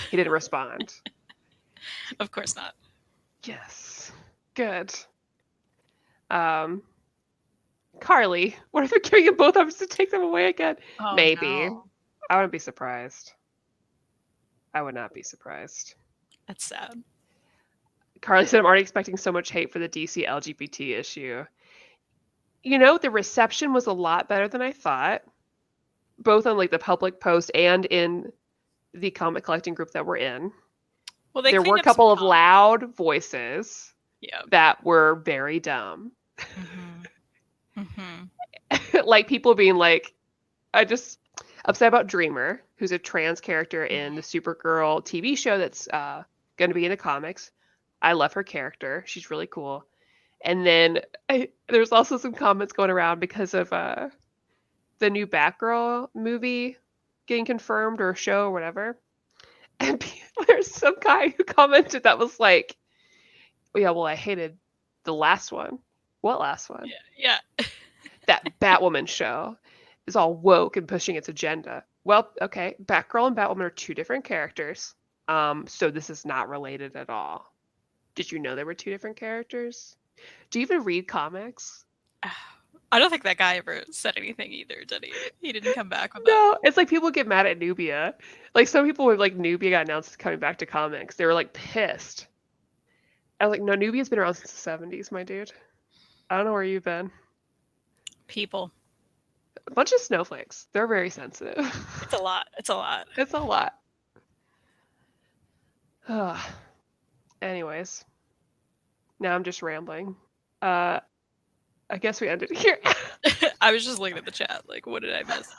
He didn't respond. Of course not. Yes. Good. Carly, what if they're giving you both arms to take them away again? Oh, maybe. No. I wouldn't be surprised. I would not be surprised. That's sad. Carly said, I'm already expecting so much hate for the DC LGBT issue. You know, the reception was a lot better than I thought, both on like the public post and in the comic collecting group that we're in. Well, there were a couple of loud voices that were very dumb. Mm-hmm. Mm-hmm. Like people being like, I just upset about Dreamer, who's a trans character in the Supergirl TV show that's going to be in the comics. I love her character. She's really cool. And then there's also some comments going around because of the new Batgirl movie getting confirmed, or show or whatever. And there's some guy who commented that was like, yeah, well, I hated the last one. What last one? Yeah. That Batwoman show is all woke and pushing its agenda. Well, okay, Batgirl and Batwoman are 2 different characters. So this is not related at all. Did you know there were 2 different characters? Do you even read comics? I don't think that guy ever said anything either, did he? He didn't come back with that. No, it's like people get mad at Nubia. Like some people with like Nubia got announced coming back to comics. They were like pissed. I was like, no, Nubia's been around since the 70s, my dude. I don't know where you've been. People. A bunch of snowflakes. They're very sensitive. It's a lot. It's a lot. Anyways. Now I'm just rambling. I guess we ended here. I was just looking at the chat. Like, what did I miss?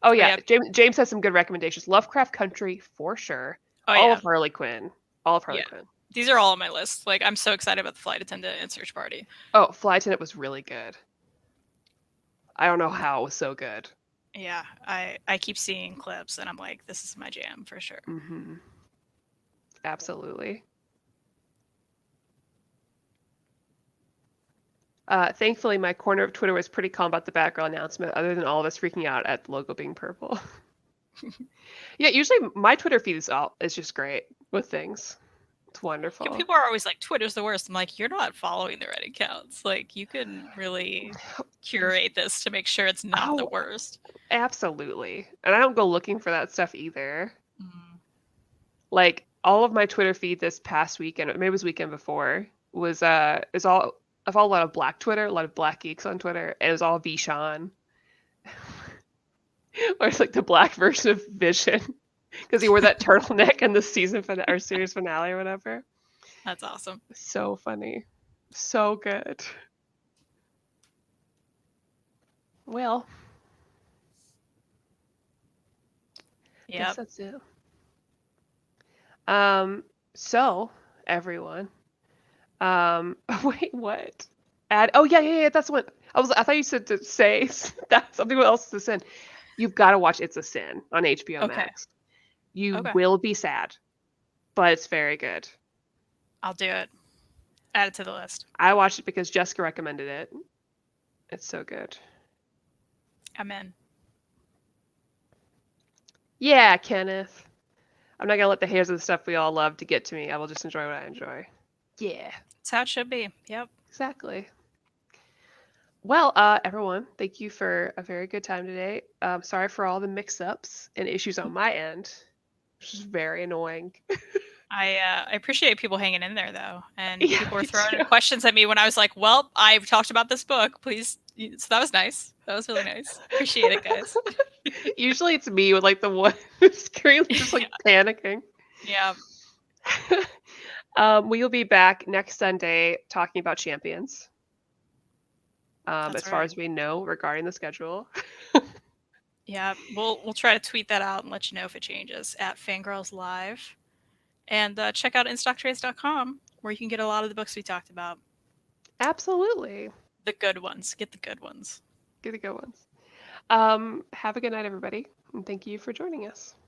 Oh yeah, James has some good recommendations. Lovecraft Country for sure. All of Harley Quinn. Quinn. These are all on my list. Like, I'm so excited about the Flight Attendant and Search Party. Oh, Flight Attendant was really good. I don't know how it was so good. Yeah, I keep seeing clips and I'm like, this is my jam for sure. Mm-hmm. Absolutely. Thankfully, my corner of Twitter was pretty calm about the Batgirl announcement, other than all of us freaking out at the logo being purple. Yeah, usually my Twitter feed is just great with things. It's wonderful. People are always like, Twitter's the worst. I'm like, you're not following the right accounts. Like, you can really curate this to make sure it's not the worst. Absolutely. And I don't go looking for that stuff either. Like, all of my Twitter feed this past weekend, maybe it was weekend before, was I follow a lot of Black Twitter, a lot of Black geeks on Twitter, and it was all Vishan. Or it's like the black version of Vision, because he wore that turtleneck in the series finale or whatever. That's awesome. So funny. So good. Well. Yeah. Guess that's it. So everyone. Wait, what? Oh yeah, that's what I thought you said to say that's something else to sin. You've got to watch It's a Sin on HBO Max. You will be sad, but it's very good. I'll do it. Add it to the list. I watched it because Jessica recommended it. It's so good. I'm in. Yeah, Kenneth. I'm not gonna let the hairs of the stuff we all love to get to me. I will just enjoy what I enjoy. Yeah. That's how it should be. Yep. Exactly. Well, everyone, thank you for a very good time today. Sorry for all the mix-ups and issues on my end, which is very annoying. I appreciate people hanging in there, though. And people were throwing questions at me when I was like, well, I've talked about this book. Please. So that was nice. That was really nice. Appreciate it, guys. Usually it's me with like the one screen just like panicking. Yeah. We will be back next Sunday talking about Champions. As far as we know regarding the schedule. Yeah, we'll try to tweet that out and let you know if it changes at FANGIRLZ Live. And check out InStockTrades.com, where you can get a lot of the books we talked about. Absolutely. The good ones. Get the good ones. Get the good ones. Have a good night, everybody. And thank you for joining us.